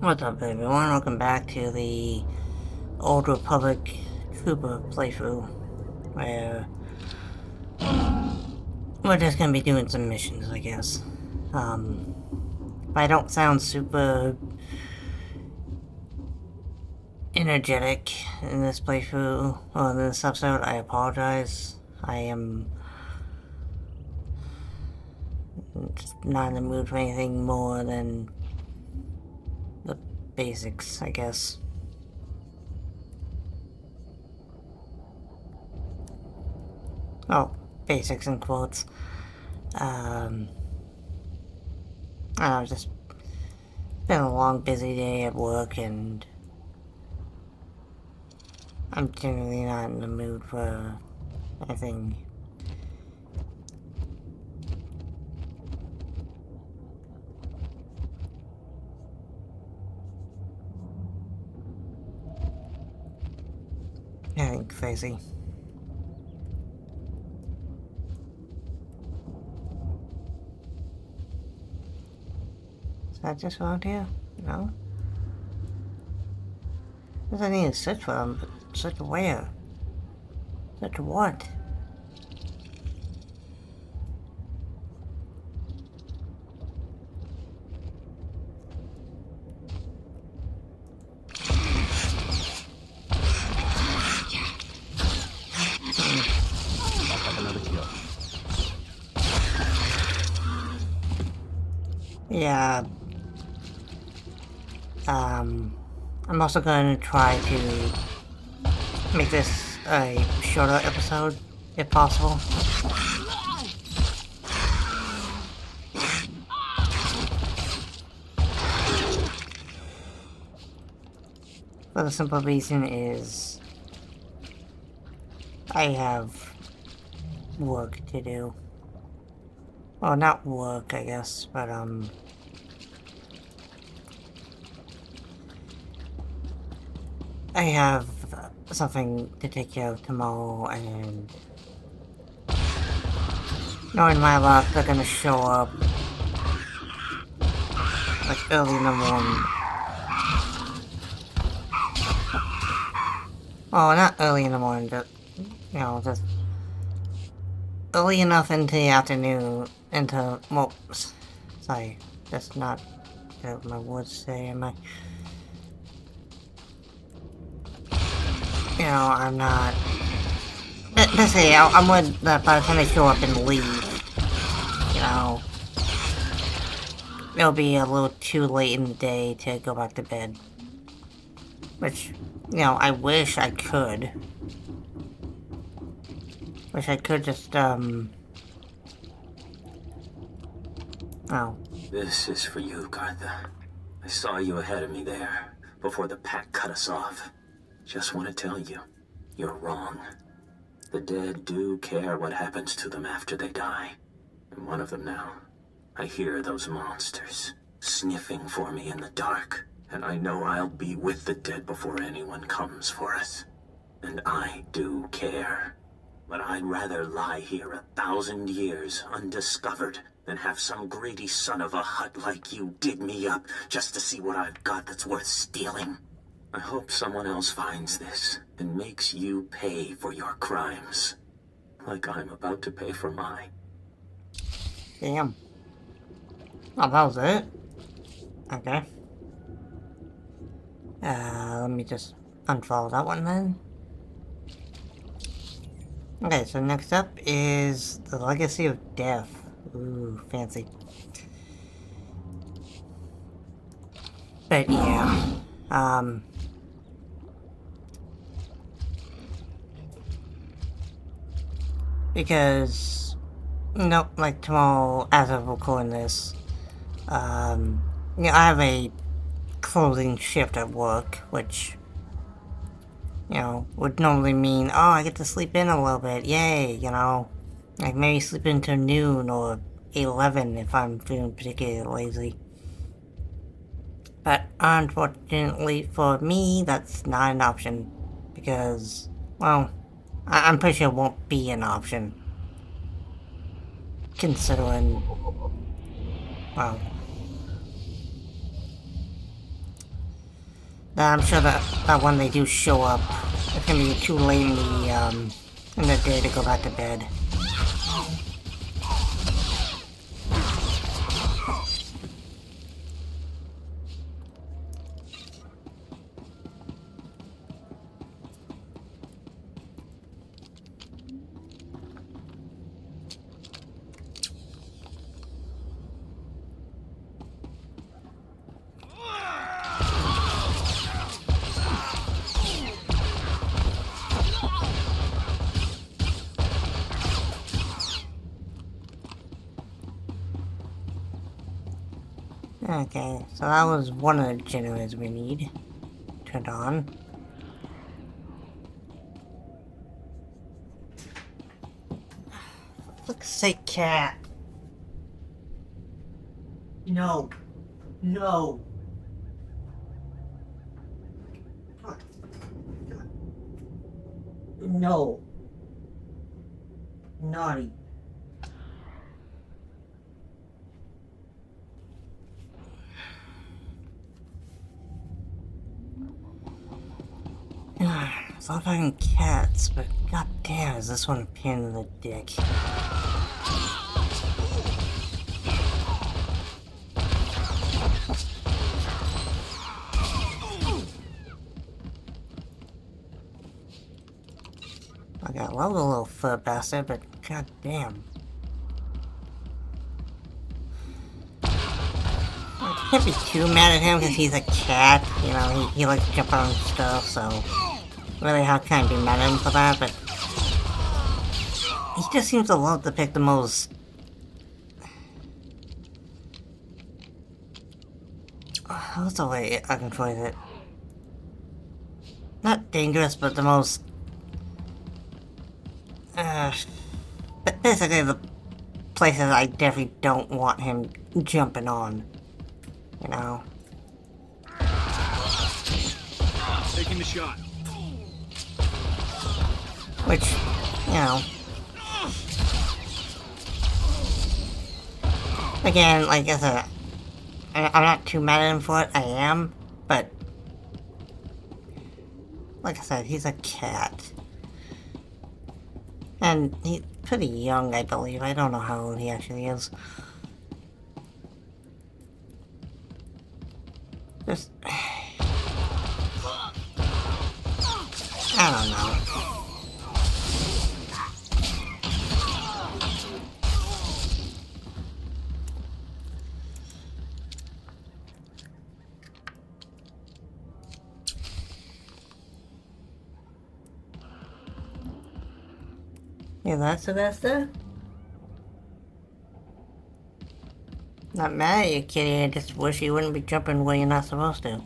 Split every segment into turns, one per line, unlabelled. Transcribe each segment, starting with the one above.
What's up, everyone? Welcome back to the Old Republic Trooper playthrough, where we're just gonna be doing some missions, I guess. If I don't sound super energetic in this playthrough, or in this episode, I apologize. I am just not in the mood for anything more than the basics, I guess. Oh, basics in quotes. I don't know, just been a long, busy day at work, and I'm generally not in the mood for anything. Anything crazy. Is that just around here? No? Because I need to search for them, but search where? Search what? Yeah. I'm also going to try to make this a shorter episode, if possible. For the simple reason is I have work to do. Well, not work, I guess, but I have something to take care of tomorrow, and knowing my luck, they're gonna show up like early in the morning. Well, not early in the morning, but, you know, just early enough into the afternoon, well, sorry, that's not what my words say, am I? You know, I'm not... Let's say, I'm with that by the time they show up and leave, you know, it'll be a little too late in the day to go back to bed. Which, you know, I wish I could. Wish I could just, oh.
This is for you, Gartha. I saw you ahead of me there, before the pack cut us off. Just want to tell you, you're wrong. The dead do care what happens to them after they die. I'm one of them now. I hear those monsters sniffing for me in the dark, and I know I'll be with the dead before anyone comes for us. And I do care. But I'd rather lie here 1,000 years undiscovered than have some greedy son of a Hutt like you dig me up just to see what I've got that's worth stealing. I hope someone else finds this and makes you pay for your crimes, like I'm about to pay for mine.
Damn. Oh, that was it? Okay. Let me just unfollow that one then. Okay, so next up is the Legacy of Death. Ooh, fancy. But yeah, because, nope, like tomorrow, as of recording this, I have a closing shift at work, which, you know, would normally mean, oh, I get to sleep in a little bit, yay, you know, like maybe sleep until noon or 11 if I'm feeling particularly lazy. But unfortunately for me, that's not an option, because, well, I'm pretty sure it won't be an option, considering, well, I'm sure that when they do show up, it's gonna be too late in the day to go back to bed. Okay, so that was one of the generators we need turned on. For fuck's sake, cat. No. No. Come on. No. Naughty. It's all fucking cats, but goddamn, is this one a pain in the dick? Okay, I love the little fur bastard, but goddamn. I can't be too mad at him because he's a cat. You know, he likes to jump on stuff, so really how can I be mad at him for that, but he just seems to love to pick the most... What's the way I can phrase it? Not dangerous, but the most... but basically the places I definitely don't want him jumping on. You know?
Taking the shot.
Which, you know... Again, like I said, I'm not too mad at him for it, I am, but... Like I said, he's a cat. And he's pretty young, I believe. I don't know how old he actually is. Just... I don't know. You that, Sylvester? Not mad at you, kitty. I just wish you wouldn't be jumping where you're not supposed to.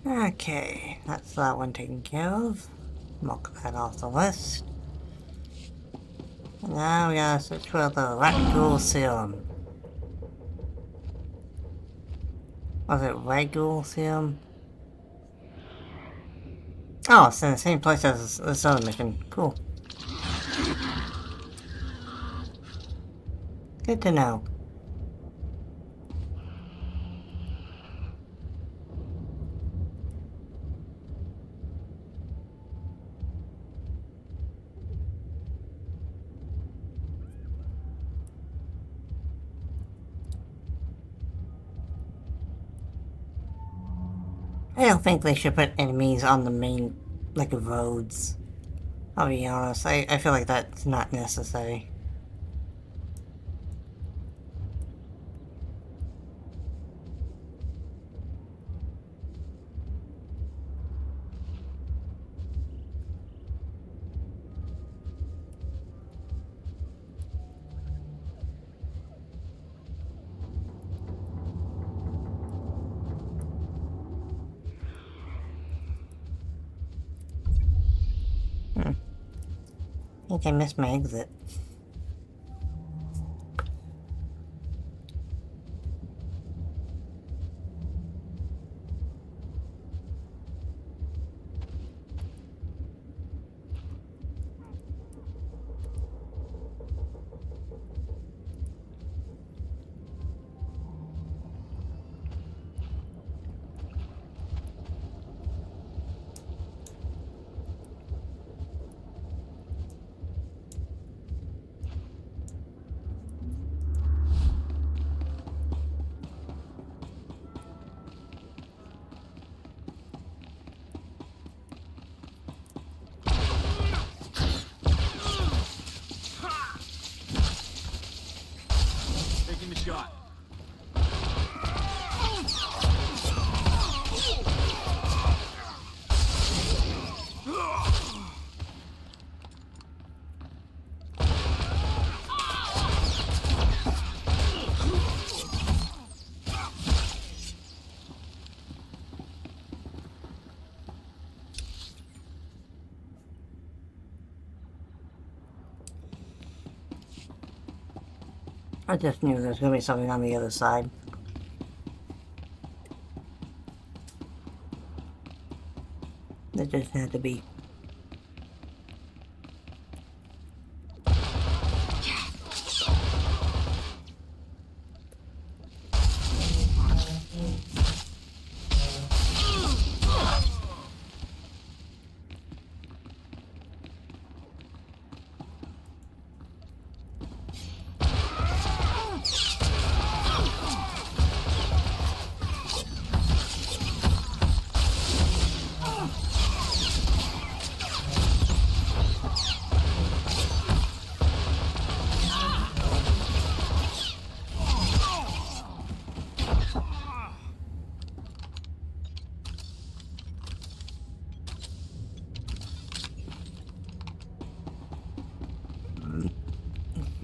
Okay, that's that one taken care of. Mark that off the list. Now we gotta search for the rat ghoul serum. Was it rat ghoul serum? Oh, it's in the same place as this other mission. Cool. Good to know. I don't think they should put enemies on the main, like, roads. I'll be honest, I feel like that's not necessary. think I missed my exit.
Taking the shot.
I just knew there was gonna be something on the other side. There just had to be.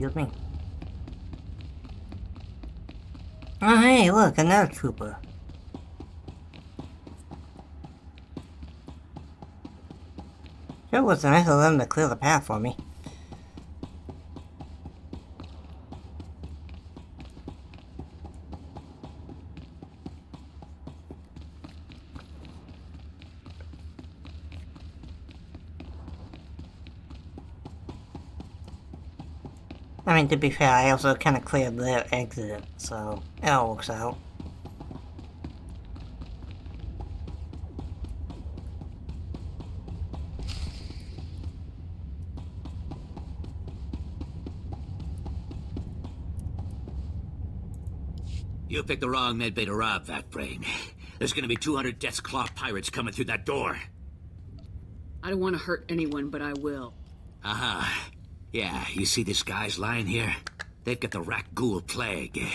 Excuse me. Oh, hey, look, another trooper. Sure was nice of them to clear the path for me. I mean, to be fair, I also kind of cleared their exit, so it all works out.
You picked the wrong medbay to rob, Vatbrain. There's gonna be 200 Death's Claw pirates coming through that door.
I don't want to hurt anyone, but I will.
Uh-huh. Yeah, you see these guys lying here? They've got the Rat Ghoul Plague.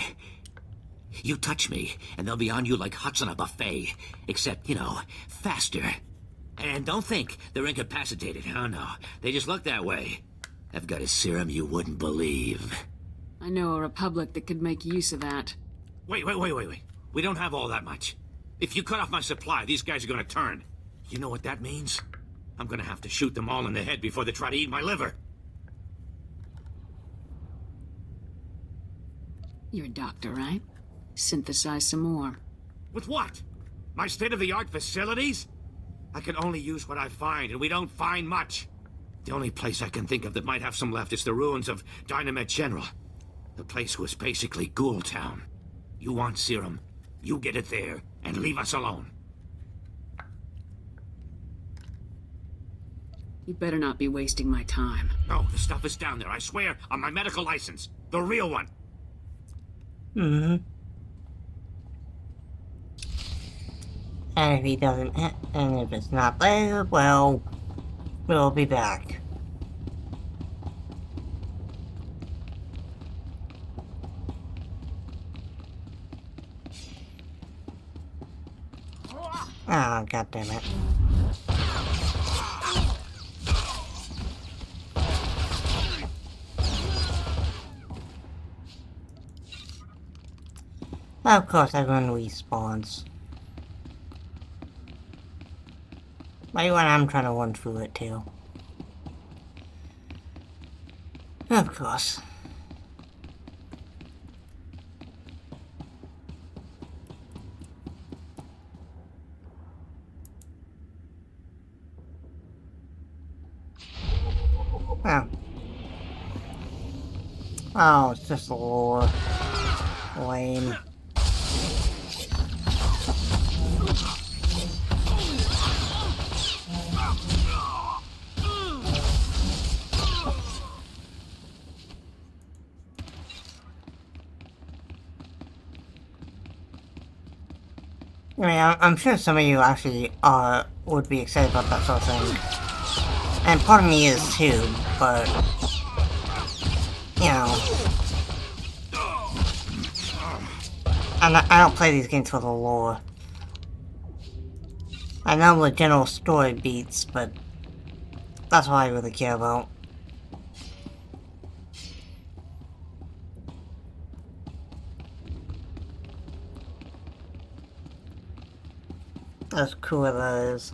You touch me, and they'll be on you like huts on a buffet. Except, you know, faster. And don't think they're incapacitated. Oh, no. They just look that way. I've got a serum you wouldn't believe.
I know a republic that could make use of that.
Wait. We don't have all that much. If you cut off my supply, these guys are gonna turn. You know what that means? I'm gonna have to shoot them all in the head before they try to eat my liver.
You're a doctor, right? Synthesize some more.
With what? My state-of-the-art facilities? I can only use what I find, and we don't find much. The only place I can think of that might have some left is the ruins of Dynamet General. The place was basically Ghoul Town. You want serum, you get it there, and leave us alone.
You better not be wasting my time.
No, the stuff is down there, I swear, on my medical license. The real one.
Mm-hmm. And if he doesn't, and if it's not there, well, we'll be back. Oh, God damn it. Of course, everyone respawns. Right when I'm trying to run through it, too. Of course. Oh. Oh, it's just lore. Lame. I mean, I'm sure some of you actually would be excited about that sort of thing. And part of me is too, but, you know, I don't play these games for the lore. I know the general story beats, but that's all I really care about. As cool as that is.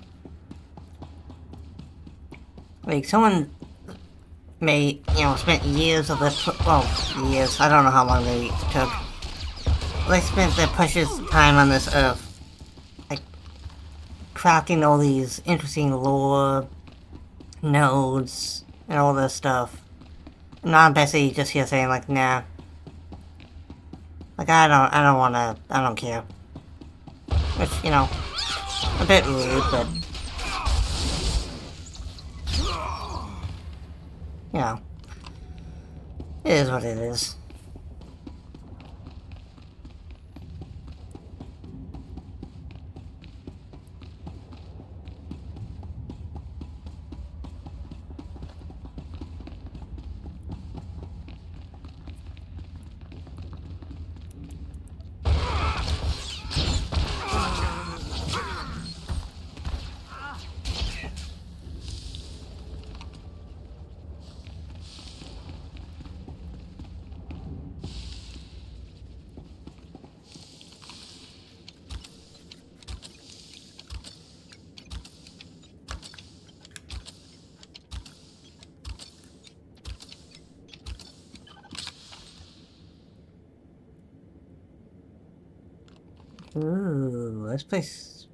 Like, someone may, you know, spent years of their, years, I don't know how long they took. They spent their precious time on this earth, like, crafting all these interesting lore, nodes, and all this stuff. And I'm basically just here saying, like, nah. Like, I don't care. Which, you know, a bit rude, but, you know, it is what it is. Ooh, this place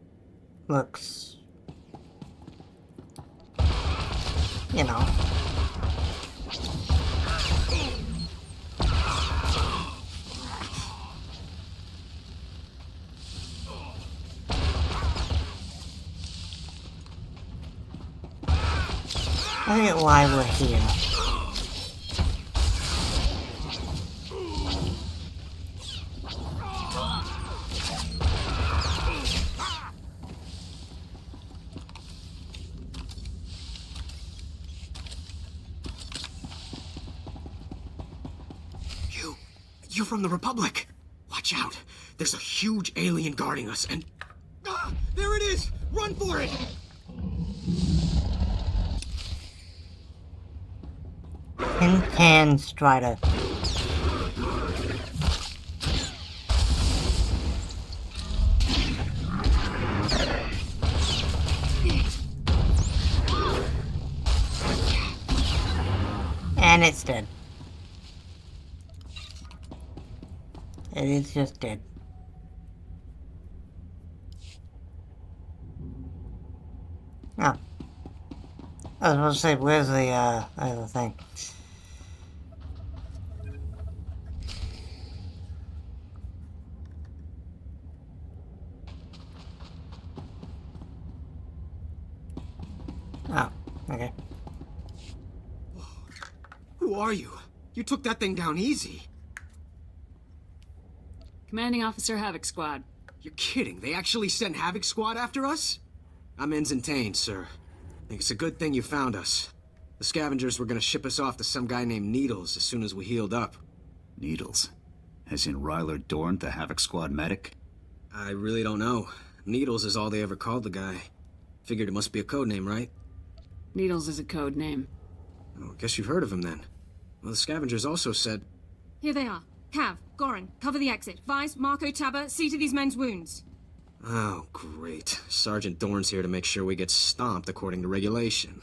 looks, you know. I get why we're here.
You're from the Republic. Watch out. There's a huge alien guarding us, and... Ah! There it is! Run for it!
Tin Strider. And it's dead. It is just dead. Oh. I was supposed to say, where's the, other thing? Oh, okay.
Who are you? You took that thing down easy.
Commanding Officer Havoc Squad.
You're kidding. They actually sent Havoc Squad after us? I'm Ensign Tane, sir. I think it's a good thing you found us. The scavengers were gonna ship us off to some guy named Needles as soon as we healed up.
Needles? As in Ryler Dorn, the Havoc Squad medic?
I really don't know. Needles is all they ever called the guy. Figured it must be a code name, right?
Needles is a code name.
Oh, guess you've heard of him then. Well, the scavengers also said...
Here they are. Cav, Goran, cover the exit. Vice, Marco, Tabba, see to these men's wounds.
Oh, great. Sergeant Dorn's here to make sure we get stomped according to regulation.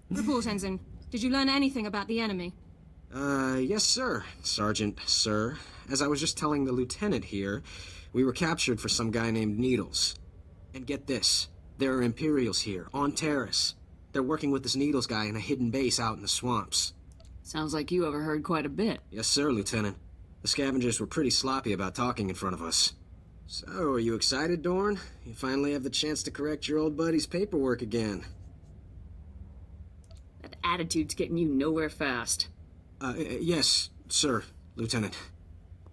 Report, Ensign. Did you learn anything about the enemy?
Yes, sir, Sergeant, sir. As I was just telling the lieutenant here, we were captured for some guy named Needles. And get this, there are Imperials here, on Terrace. They're working with this Needles guy in a hidden base out in the swamps.
Sounds like you overheard quite a bit.
Yes, sir, Lieutenant. The scavengers were pretty sloppy about talking in front of us. So, are you excited, Dorn? You finally have the chance to correct your old buddy's paperwork again.
That attitude's getting you nowhere fast.
Yes, sir, Lieutenant.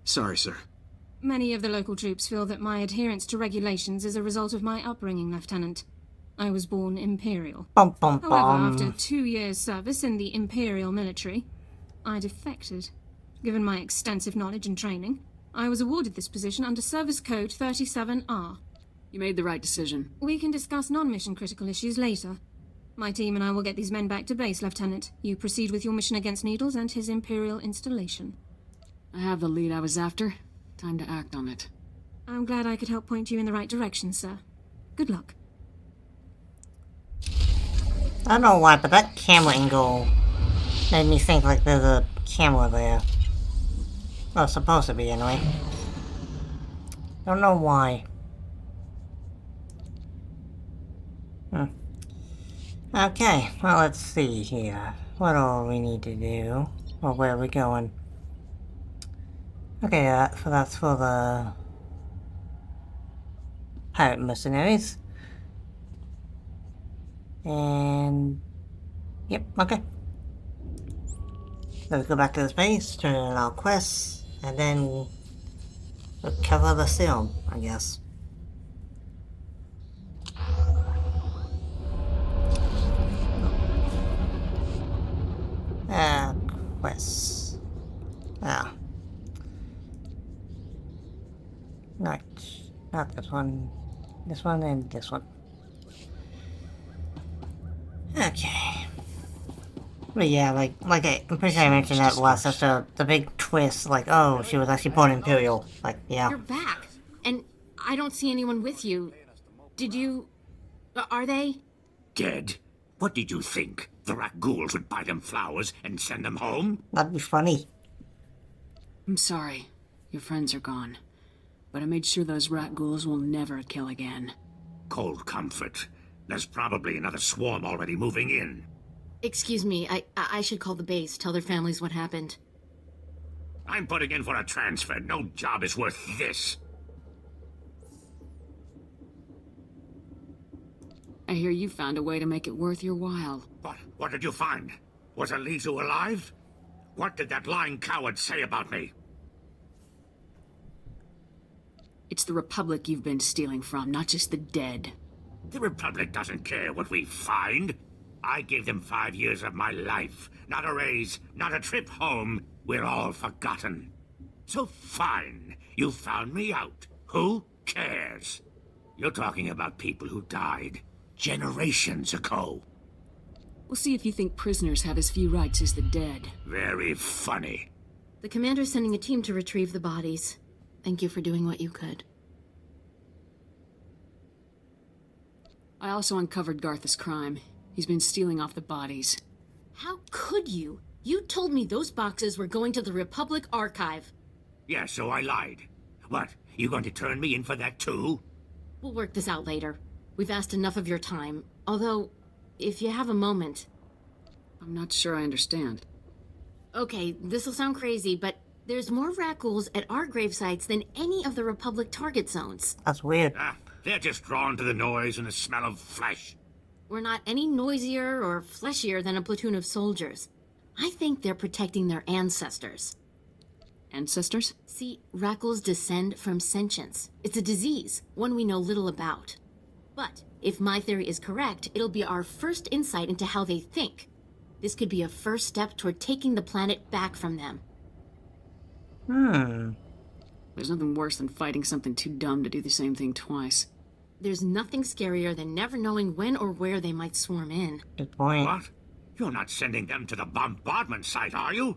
Sorry, sir.
Many of the local troops feel that my adherence to regulations is a result of my upbringing, Lieutenant. I was born Imperial.
Bum bum
However, after
bum.
2 years' service in the Imperial military, I defected. Given my extensive knowledge and training, I was awarded this position under Service Code 37R.
You made the right decision.
We can discuss non-mission critical issues later. My team and I will get these men back to base, Lieutenant. You proceed with your mission against Needles and his Imperial installation.
I have the lead I was after. Time to act on it.
I'm glad I could help point you in the right direction, sir. Good luck.
I don't know why, but that camera angle made me think like there's a camera there. Well, it's supposed to be anyway. Don't know why. Okay, well, let's see here. What all we need to do? Or where are we going? Okay, so that's for the pirate mercenaries. And yep, okay. Let's go back to the base, turn in our quests, and then recover the film, I guess. Quests. Ah. Right. Not this one. This one and this one. Okay. But yeah, like I'm pretty sure I mentioned that last episode, the big twist, like, oh, she was actually born Imperial. Like, yeah.
You're back, and I don't see anyone with you. Did you... Are they?
Dead? What did you think? The rat ghouls would buy them flowers and send them home?
That'd be funny.
I'm sorry. Your friends are gone. But I made sure those rat ghouls will never kill again.
Cold comfort. There's probably another swarm already moving in.
Excuse me, I should call the base, tell their families what happened.
I'm putting in for a transfer. No job is worth this.
I hear you found a way to make it worth your while.
What did you find? Was Alizu alive? What did that lying coward say about me?
It's the Republic you've been stealing from, not just the dead.
The Republic doesn't care what we find. I gave them 5 years of my life. Not a raise, not a trip home. We're all forgotten. So fine, you found me out. Who cares? You're talking about people who died generations ago.
We'll see if you think prisoners have as few rights as the dead.
Very funny.
The commander's sending a team to retrieve the bodies. Thank you for doing what you could.
I also uncovered Garth's crime. He's been stealing off the bodies.
How could you? You told me those boxes were going to the Republic Archive.
Yeah, so I lied. What, you going to turn me in for that too?
We'll work this out later. We've asked enough of your time. Although, if you have a moment...
I'm not sure I understand.
Okay, this'll sound crazy, but there's more rat ghouls at our grave sites than any of the Republic target zones.
That's weird.
They're just drawn to the noise and the smell of flesh.
We're not any noisier or fleshier than a platoon of soldiers. I think they're protecting their ancestors.
Ancestors?
See, rat ghouls descend from sentience. It's a disease, one we know little about. But if my theory is correct, it'll be our first insight into how they think. This could be a first step toward taking the planet back from them.
There's nothing worse than fighting something too dumb to do the same thing twice.
There's nothing scarier than never knowing when or where they might swarm in.
Good point.
What? You're not sending them to the bombardment site, are you?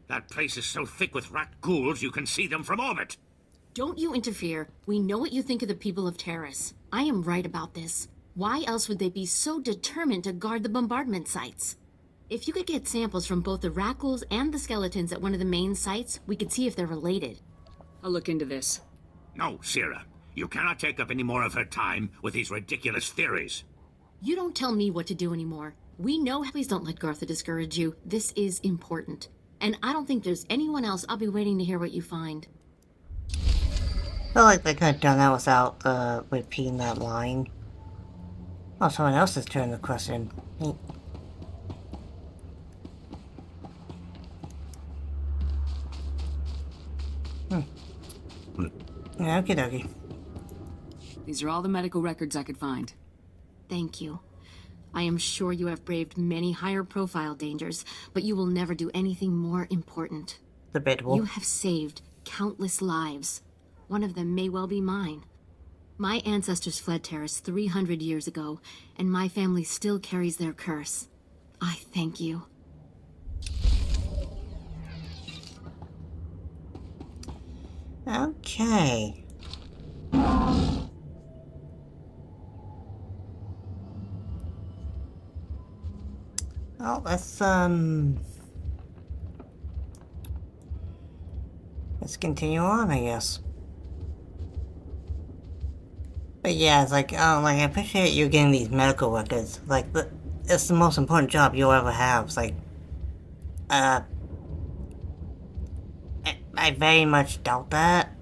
That place is so thick with rat ghouls you can see them from orbit.
Don't you interfere. We know what you think of the people of Terrace. I am right about this. Why else would they be so determined to guard the bombardment sites? If you could get samples from both the rat ghouls and the skeletons at one of the main sites, we could see if they're related.
I'll look into this.
No, Sierra. You cannot take up any more of her time with these ridiculous theories.
You don't tell me what to do anymore. We know. Please don't let Gartha discourage you. This is important. And I don't think there's anyone else. I'll be waiting to hear what you find.
I feel like they could have done that without repeating that line. Oh, someone else's turn to question. Neat. Yeah, okie dokie.
These are all the medical records I could find.
Thank you. I am sure you have braved many higher profile dangers, but you will never do anything more important.
Debatable.
You have saved countless lives. One of them may well be mine. My ancestors fled Terrace 300 years ago, and my family still carries their curse. I thank you.
Okay. Well, let's continue on, I guess. But yeah, it's like, oh, like, I appreciate you getting these medical records. Like, it's the most important job you'll ever have. It's like, I very much doubt that.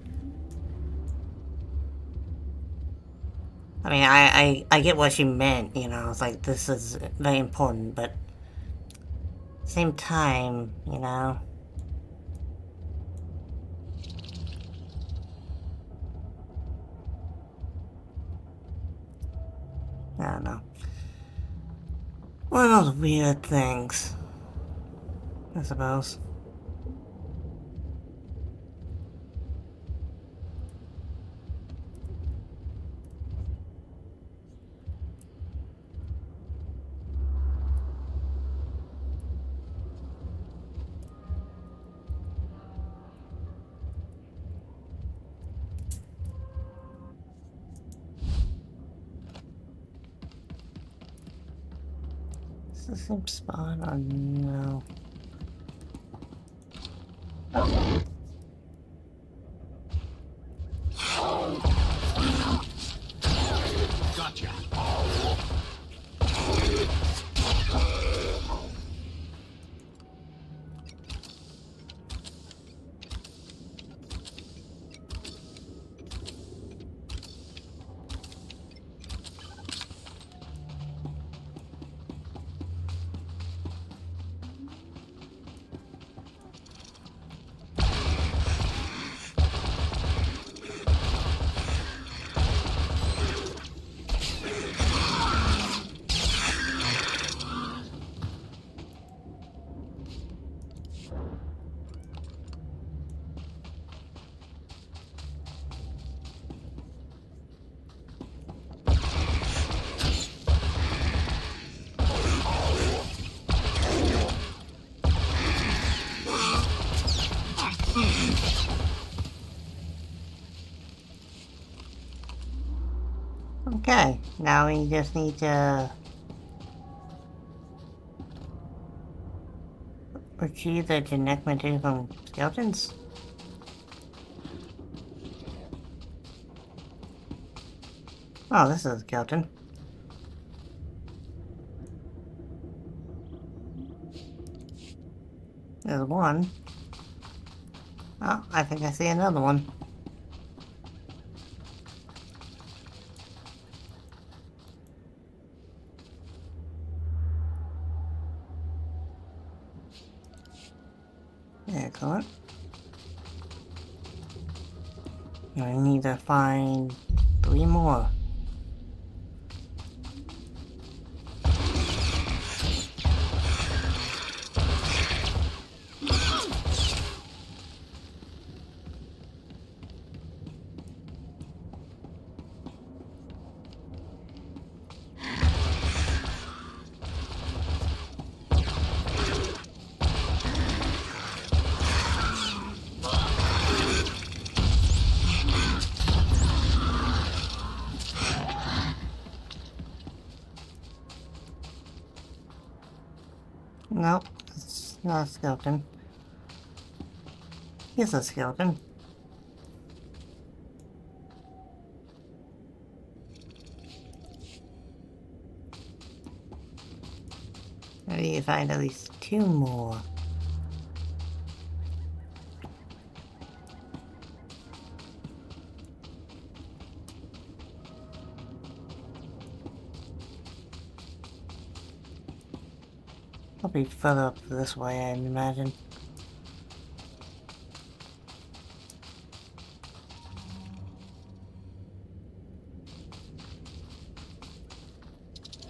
I mean, I get what she meant, you know, it's like, this is very important, but at the same time, you know. I don't know. One of those weird things, I suppose. Is this the same spot or no?
Gotcha.
Okay, now we just need to retrieve the genetic material from skeletons. Oh, this is a skeleton. There's one. Oh, I think I see another one. Excellent. I need to find 3 more. Nope, it's not a skeleton. He's a skeleton. I need to find at least 2 more. I'll be further up this way, I imagine.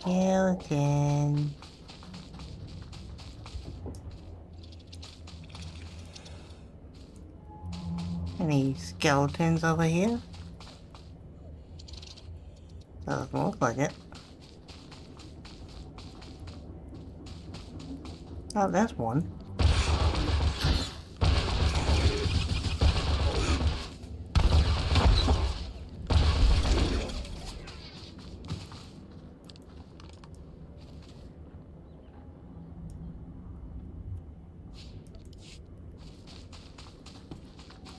Skeleton. Any skeletons over here? Doesn't look like it. Oh, there's one.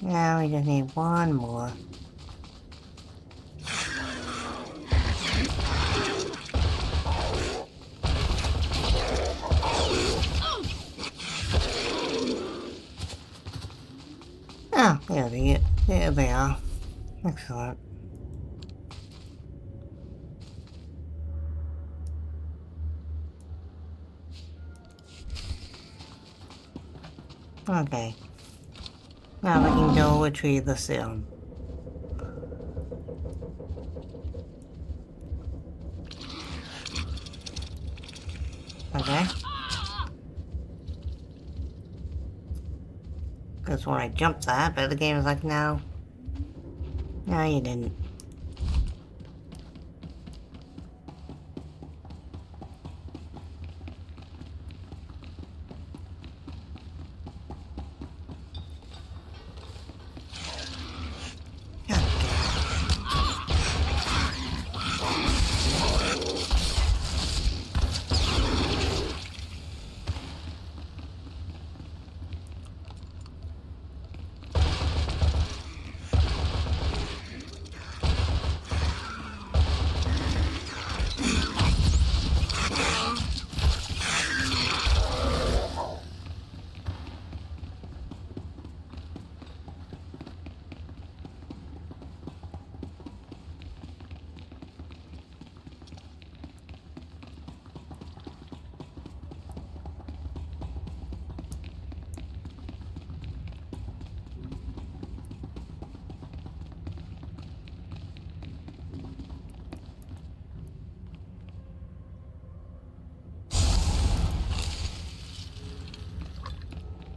Now we just need 1 more. Oh, there they are. Excellent. Okay. Now we can go retrieve the serum. Okay. Because when I jumped that, but the game was like, no. No, you didn't.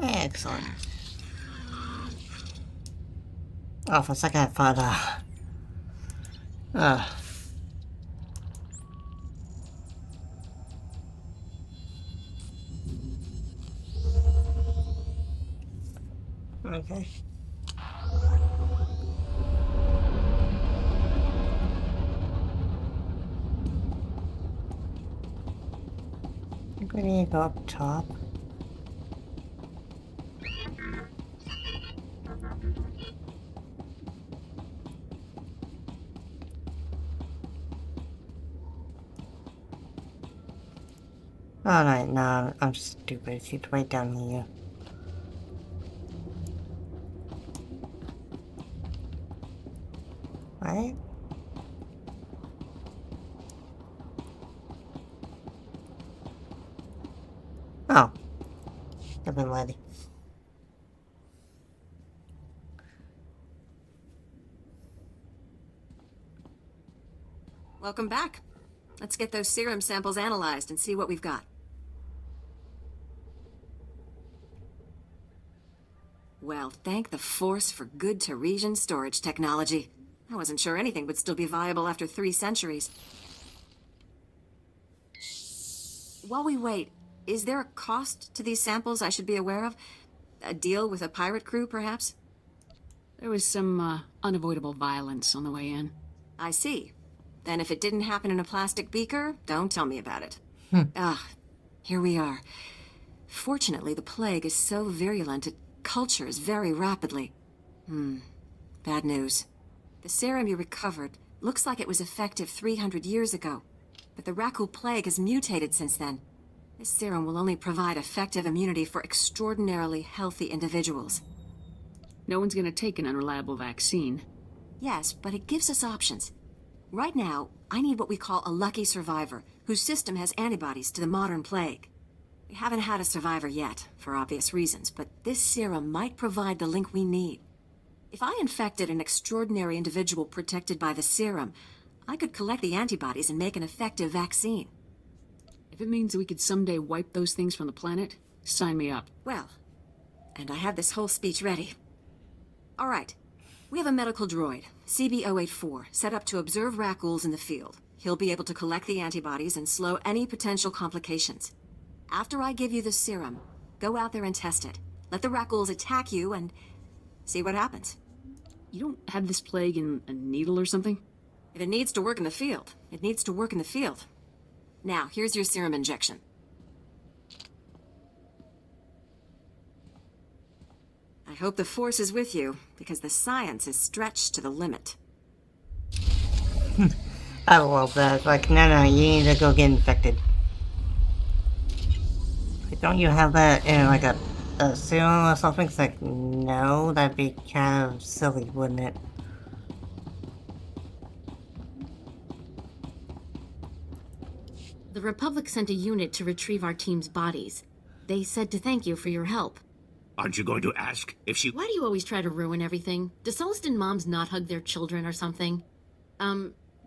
Excellent. Oh, for a second I thought, Okay. I think we need to go up top. Alright, no, I'm stupid. She's right down here. Right? Oh. I've been ready.
Welcome back. Let's get those serum samples analyzed and see what we've got. Well, thank the Force for good Teresian storage technology. I wasn't sure anything would still be viable after 3 centuries. While we wait, is there a cost to these samples I should be aware of? A deal with a pirate crew, perhaps?
There was some unavoidable violence on the way in.
I see. Then if it didn't happen in a plastic beaker, don't tell me about it. Ah, here we are. Fortunately, the plague is so virulent it cultures very rapidly. Bad news. The serum you recovered looks like it was effective 300 years ago, but the Rakul plague has mutated since then. This serum will only provide effective immunity for extraordinarily healthy individuals.
No one's gonna take an unreliable vaccine.
Yes, but it gives us options. Right now, I need what we call a lucky survivor, whose system has antibodies to the modern plague. We haven't had a survivor yet, for obvious reasons, but this serum might provide the link we need. If I infected an extraordinary individual protected by the serum, I could collect the antibodies and make an effective vaccine.
If it means we could someday wipe those things from the planet, sign me up.
Well, and I had this whole speech ready. All right. We have a medical droid, CB-084, set up to observe Rakuls in the field. He'll be able to collect the antibodies and slow any potential complications. After I give you the serum, go out there and test it. Let the Rakuls attack you and see what happens.
You don't have this plague in a needle or something?
If it needs to work in the field, it needs to work in the field. Now, here's your serum injection. I hope the Force is with you, because the science is stretched to the limit.
I love that. Like, no, you need to go get infected. Like, don't you have that in, like, a serum or something? It's like, no, that'd be kind of silly, wouldn't it?
The Republic sent a unit to retrieve our team's bodies. They said to thank you for your help.
Aren't you going to ask if she...
Why do you always try to ruin everything? Do Celestin moms not hug their children or something?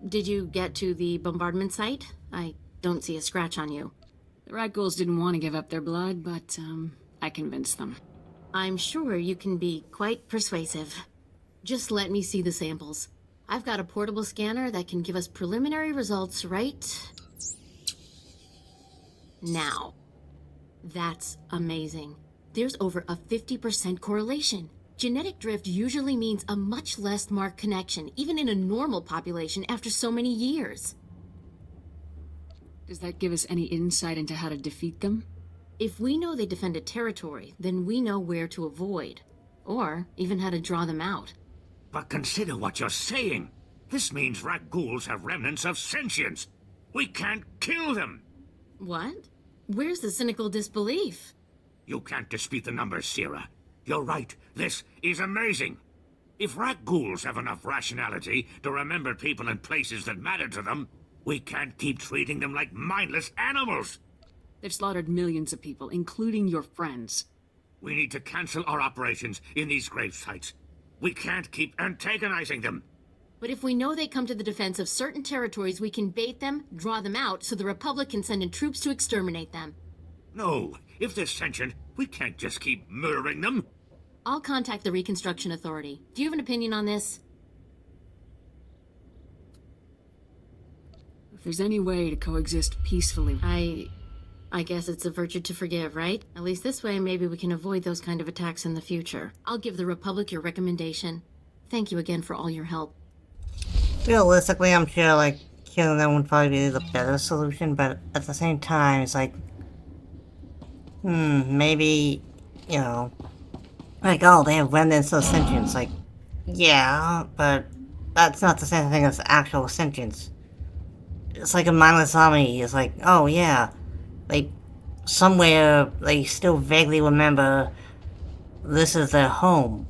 Did you get to the bombardment site? I don't see a scratch on you.
The Rakuls didn't want to give up their blood, but, I convinced them.
I'm sure you can be quite persuasive. Just let me see the samples. I've got a portable scanner that can give us preliminary results right now. That's amazing. There's over a 50% correlation. Genetic drift usually means a much less marked connection, even in a normal population after so many years.
Does that give us any insight into how to defeat them?
If we know they defended territory, then we know where to avoid. Or even how to draw them out.
But consider what you're saying. This means Rakuls have remnants of sentience. We can't kill them.
What? Where's the cynical disbelief?
You can't dispute the numbers, Sierra. You're right. This is amazing. If Rakuls have enough rationality to remember people and places that matter to them, we can't keep treating them like mindless animals.
They've slaughtered millions of people, including your friends.
We need to cancel our operations in these grave sites. We can't keep antagonizing them.
But if we know they come to the defense of certain territories, we can bait them, draw them out, so the Republic can send in troops to exterminate them.
No, if they're sentient, we can't just keep murdering them.
I'll contact the Reconstruction Authority. Do you have an opinion on this?
If there's any way to coexist peacefully...
I guess it's a virtue to forgive, right? At least this way, maybe we can avoid those kind of attacks in the future. I'll give the Republic your recommendation. Thank you again for all your help.
Realistically, I'm sure, like, killing them would probably be the better solution, but at the same time, it's like, maybe, you know, like, oh, they have remnants of sentience. Like, yeah, but that's not the same thing as actual sentience. It's like a mindless zombie. It's like, oh, yeah, like, somewhere they still vaguely remember this is their home.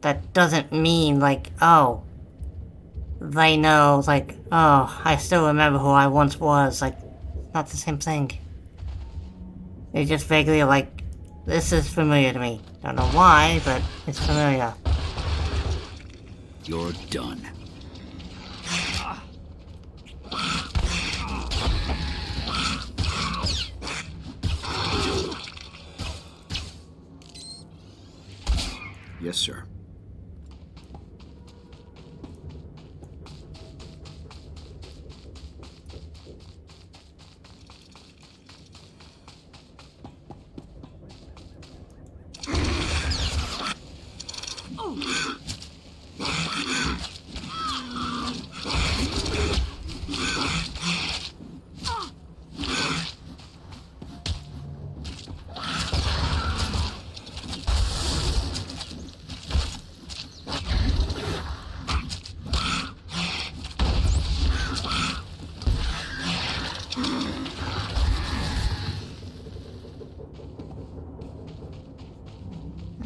That doesn't mean, like, oh, they know, like, oh, I still remember who I once was. Like, not the same thing. They just vaguely like, this is familiar to me. Don't know why, but it's familiar.
You're done. Yes, sir.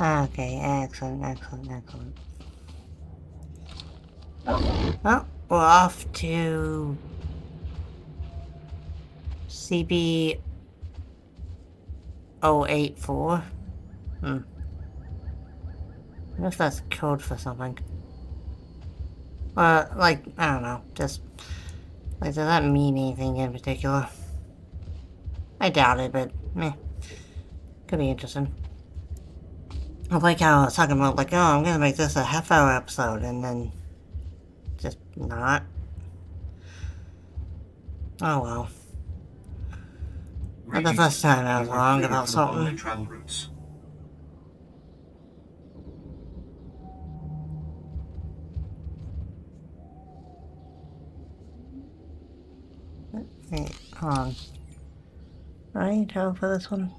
Okay, excellent. Well, we're off to CB 084. I wonder if that's code for something. Like, I don't know, just, like, does that mean anything in particular? I doubt it, but, meh. Could be interesting. I like how I was talking about, like, oh, I'm gonna make this a half-hour episode, and then just not. Oh well. Not the first time I was wrong about something.
Travel routes.
Wait, hold on. Right, travel for this one?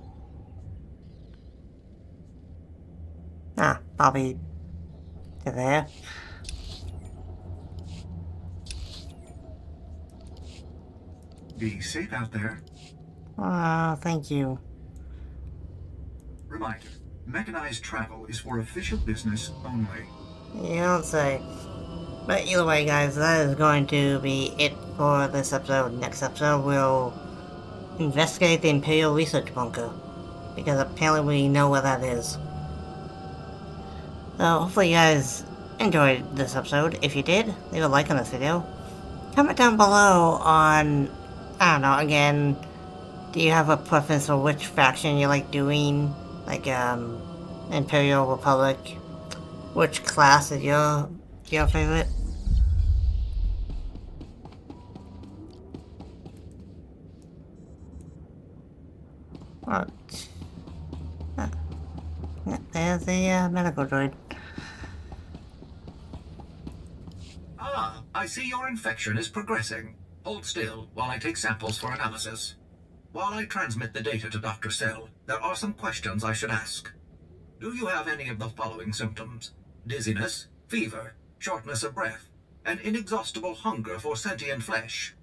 Ah, Bobby to there.
Be safe out there.
Thank you.
Reminder, mechanized travel is for official business only.
You don't say. But either way, guys, that is going to be it for this episode. Next episode, we'll investigate the Imperial Research Bunker, because apparently we know where that is. So, hopefully you guys enjoyed this episode. If you did, leave a like on this video. Comment down below on, I don't know, again, do you have a preference for which faction you like doing? Like, Imperial Republic? Which class is your favorite? What? There's the medical droid.
Ah, I see your infection is progressing. Hold still while I take samples for analysis. While I transmit the data to Dr. Cell, there are some questions I should ask. Do you have any of the following symptoms? Dizziness, fever, shortness of breath, and inexhaustible hunger for sentient flesh?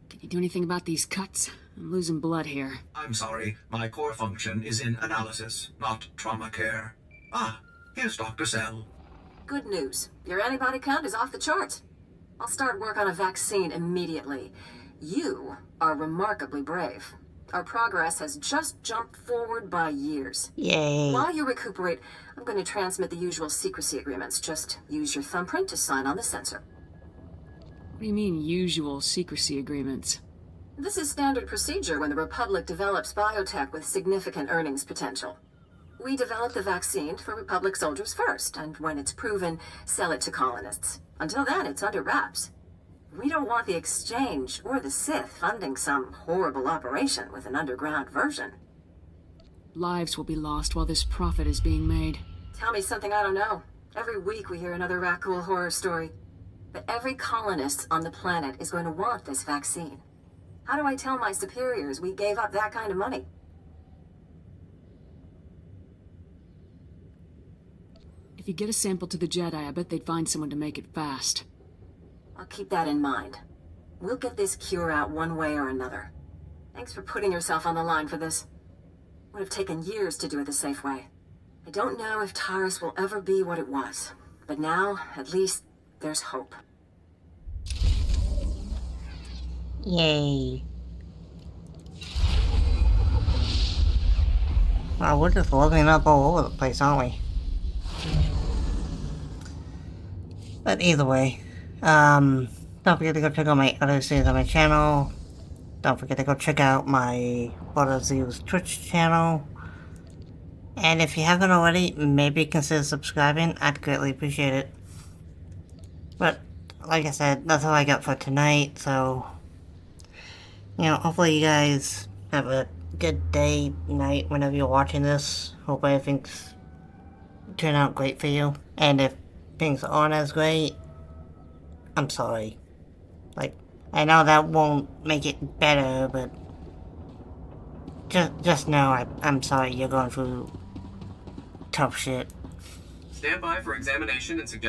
Can you do anything about these cuts? I'm losing blood here.
I'm sorry, my core function is in analysis, not trauma care. Ah, here's Dr. Cell.
Good news. Your antibody count is off the charts. I'll start work on a vaccine immediately. You are remarkably brave. Our progress has just jumped forward by years.
Yay.
While you recuperate, I'm going to transmit the usual secrecy agreements. Just use your thumbprint to sign on the sensor.
What do you mean, usual secrecy agreements?
This is standard procedure when the Republic develops biotech with significant earnings potential. We develop the vaccine for Republic soldiers first, and when it's proven, sell it to colonists. Until then, it's under wraps. We don't want the Exchange or the Sith funding some horrible operation with an underground version.
Lives will be lost while this profit is being made.
Tell me something I don't know. Every week we hear another Rakghoul horror story. But every colonist on the planet is going to want this vaccine. How do I tell my superiors we gave up that kind of money?
If you get a sample to the Jedi, I bet they'd find someone to make it fast.
I'll keep that in mind. We'll get this cure out one way or another. Thanks for putting yourself on the line for this. Would have taken years to do it the safe way. I don't know if Taris will ever be what it was, but now, at least, there's hope.
Yay. Wow, we're just leveling up all over the place, aren't we? But either way, don't forget to go check out my other series on my channel. Don't forget to go check out my Brother Zeus Twitch channel. And if you haven't already, maybe consider subscribing. I'd greatly appreciate it. But, like I said, that's all I got for tonight, so... You know, hopefully you guys have a good day, night, whenever you're watching this. Hope everything's turned out great for you. And if things aren't as great, I'm sorry. Like, I know that won't make it better, but just know I'm sorry you're going through tough shit.
Stand by for examination and suggest